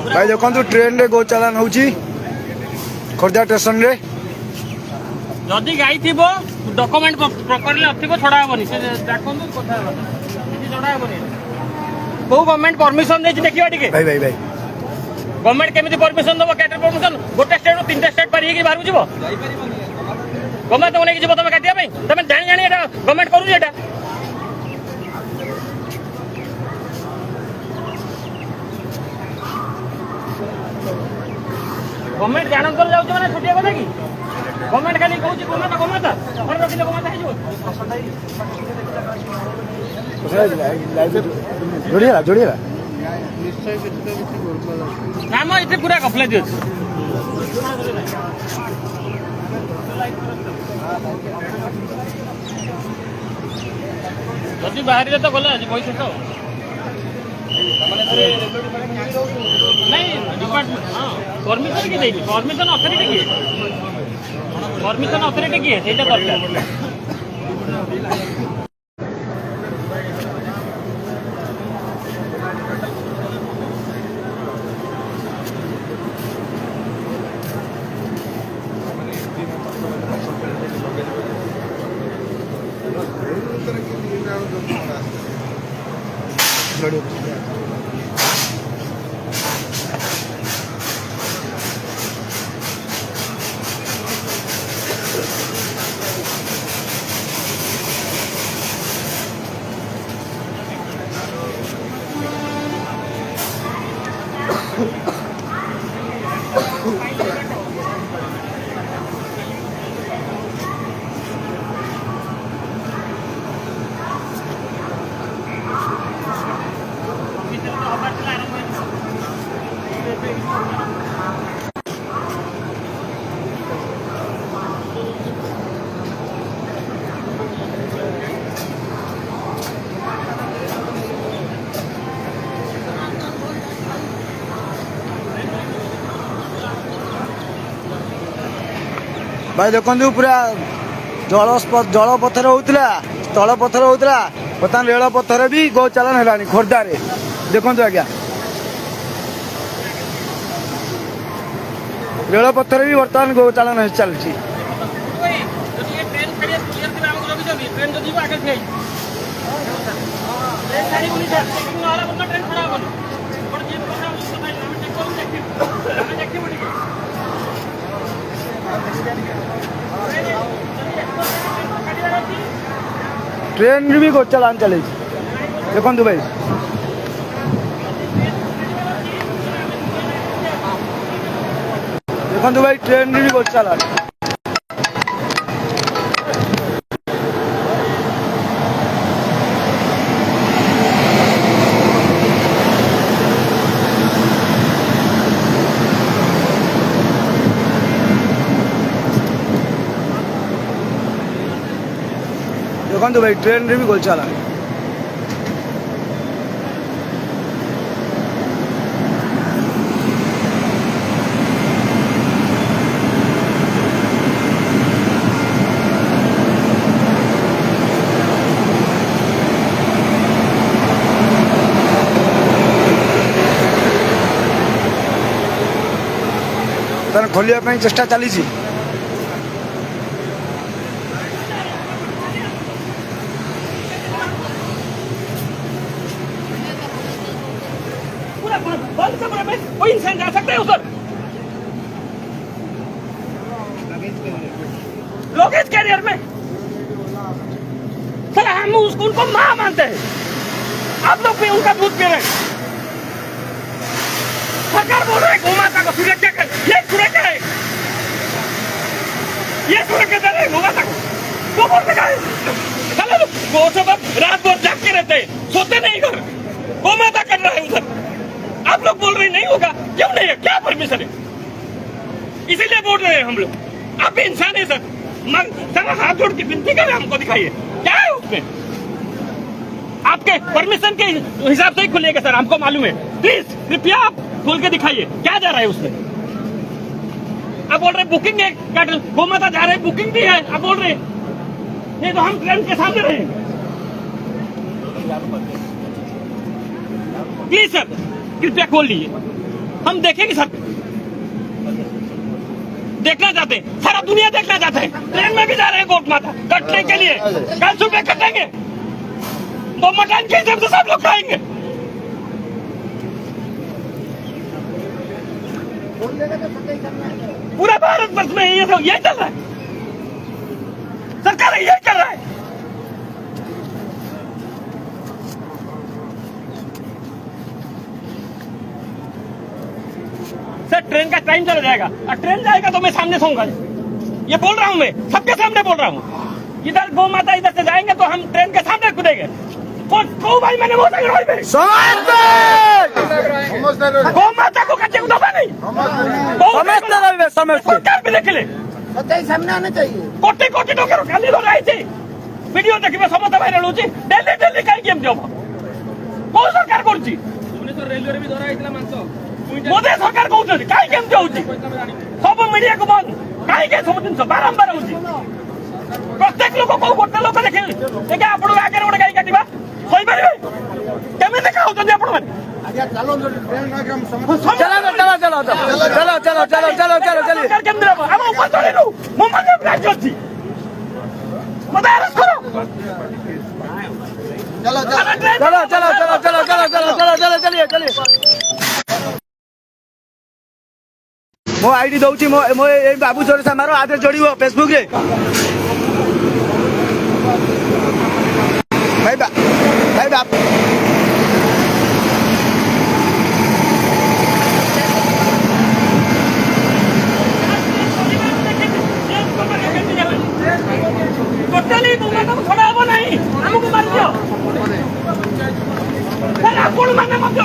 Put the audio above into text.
भाई देखो ट्रेन रे गो चालान होची खोर्धा स्टेशन रे जदि गाई थी डॉक्यूमेंट प्रॉपर्ली नथिबो छडा हेबनी से देखंतु कथा हेबनी छडा हेबनी को गवर्नमेंट परमिशन देछि देखिबा टिके भाई भाई भाई गवर्नमेंट केमिति परमिशन दबो कैटर परमिशन गोटे स्टेट रो तीनटा स्टेट पारी कि बाहर जिवो जाई परिबनी गवर्नमेंट तो नै कि जिवो तमे काटिया पई तमे जानि जानि एटा गवर्नमेंट करू एटा गवर्नमेंट जानन कर जाउछ माने छुटिया କଥା कि गवर्नमेंट खाली कहूँ गवर्नमेंट और रखिले गवर्नमेंट जोड़िएगा जोड़िएगा नाम ये पूरा गफले दियो जदि बाहर तो गला आज पैसा तो नहीं डिपार्टमेंट हाँ परमिशन की देनी परमिशन अथॉरिटी की परमिशन अथॉरिटी की है सेटा दरकार भाई देखो पूरा जल पथर होता तल पथर होता बर्तमान रेल पथर भी गो चालान है खोर्धा रे देखो आज्ञा रेल पथर भी बर्तमान गो चालान चलती ट्रेन भी गो चालान चले देखो भाई देखो भाई ट्रेन भी गो चालान देखो भाई ट्रेन रे भी गोल चालान तार खोलिया चेष्टा चली कोई इंसान जा सकता है उधर लोगेज कैरियर में साला हम उनको मां मानते हैं आप लोग भी उनका दूध पी रहे हैं सरकार बोल रहे हैं गौ माता को सुरक्षा कर ये सुरक्षा है ये सुरक्षा दे रहे गौ माता को वो बोलते हैं साला वो सब रात भर जाग के रहते हैं सोते नहीं घर गौ माता कर रहा है उधर आप लोग बोल रहे नहीं होगा क्यों नहीं है क्या परमिशन है इसीलिए बोल रहे हैं हम लोग आप भी इंसान है सर हाथ जोड़ के विनती करें हमको दिखाइए क्या है उसमें आपके परमिशन के हिसाब से ही खुलेगा सर हमको मालूम है प्लीज कृपया आप खोल के दिखाइए क्या जा रहा है उसमें आप बोल रहे बुकिंग है गौ माता जा रहे बुकिंग भी है आप बोल रहे नहीं तो हम ट्रेन के सामने रहे प्लीज सर कृपया खोल लीजिए, हम देखेंगे सर, देखना चाहते हैं, सारा दुनिया देखना चाहते हैं। ट्रेन में भी जा रहे हैं गोट माता कटने के लिए, कल सुबह कटेंगे तो मटन के हिसाब से सब लोग खाएंगे। पूरा भारत वर्ष में ये सब यही चल रहा है, सरकार यही कर रहा है। सर ट्रेन का टाइम चला जाएगा और ट्रेन जाएगा तो मैं सामने सोऊंगा, ये बोल रहा हूँ, मैं सबके सामने बोल रहा हूँ। इधर गौ माता इधर से जाएंगे तो हम ट्रेन के सामने कूदेंगे। गौ भाई मैंने वो गौ माता को कच्चे को दबा नहीं, सरकार भी देख ले, सामने आना चाहिए। कोटी कोटी टोकर खाली हो रही थी वीडियो देखिए समस्त भाइराल होची डेली डेली काई गेम जब कोन सरकार करची भुवनेश्वर रेलवे रे भी धरा आइतला मानस मोदी सरकार कहउछी काई गेम जाउची सब मीडिया को बंद काई के सब दिन बारंबार होची प्रत्येक लोक को गोटे लोक देखे देखा आपण आगे गोटे गाई काटिबा होई परिबे केमे देखा होतन आपण माने चलो ट्रेन में हम चलो केंद्र हम ऊपर चढ़ेलु मुंबई में राज्य अछि मत अरेस्ट करो चलिए मो आईडी दउची मो ए बाबू चोर से मारो आधे जोड़िबो फेसबुक रे भाई बाप टोटली तुम को छोड़ा हो नहीं हमको मार दियो सर आपण माने मत